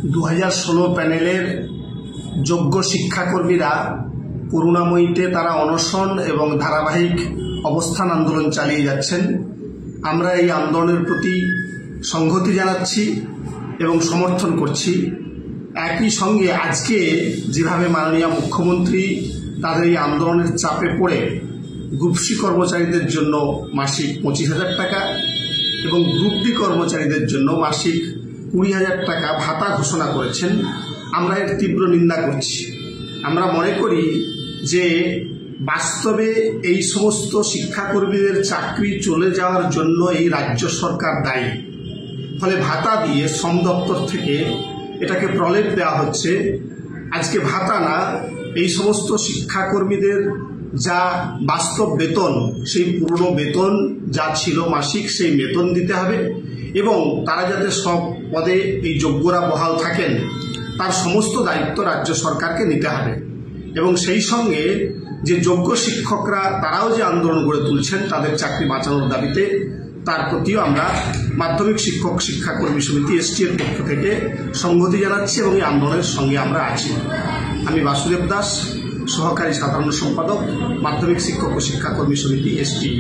2016 প্যানেলের যোগ্য শিক্ষাকর্মীরা করুণাময়ীতে তারা অনশন এবং ধারাবাহিক অবস্থান আন্দোলন চালিয়ে যাচ্ছেন। আমরা এই আন্দোলনের প্রতি সংহতি জানাচ্ছি এবং সমর্থন করছি। একই সঙ্গে আজকে যেভাবে মাননীয় মুখ্যমন্ত্রী তাদের এই আন্দোলনের চাপে পড়ে গ্রুপ সি কর্মচারীদের জন্য মাসিক 25,000 টাকা এবং গ্রুপ ডি কর্মচারীদের জন্য মাসিক 20,000 টাকা ভাতা ঘোষণা করেছেন, আমরা এর তীব্র নিন্দা করছি। আমরা মনে করি যে বাস্তবে এই সমস্ত শিক্ষাকর্মীদের চাকরি চলে যাওয়ার জন্য এই রাজ্য সরকার দায়ী। ফলে ভাতা দিয়ে শ্রম দপ্তর থেকে এটাকে প্রলেপ দেওয়া হচ্ছে। আজকে ভাতা না, এই সমস্ত শিক্ষাকর্মীদের যা বাস্তব বেতন, সেই পুরনো বেতন যা ছিল মাসিক, সেই বেতন দিতে হবে এবং তারা যাতে সব পদে এই যোগ্যরা বহাল থাকেন তার সমস্ত দায়িত্ব রাজ্য সরকারকে নিতে হবে। এবং সেই সঙ্গে যে যোগ্য শিক্ষকরা তারাও যে আন্দোলন গড়ে তুলছেন তাদের চাকরি বাঁচানোর দাবিতে, তার প্রতিও আমরা মাধ্যমিক শিক্ষক শিক্ষাকর্মী সমিতি এসটি এর পক্ষ থেকে সংহতি জানাচ্ছি এবং এই আন্দোলনের সঙ্গে আমরা আছি। আমি বাসুদেব দাস, সহকারী সাধারণ সম্পাদক, মাধ্যমিক শিক্ষক ও শিক্ষাকর্মী সমিতি এসটি।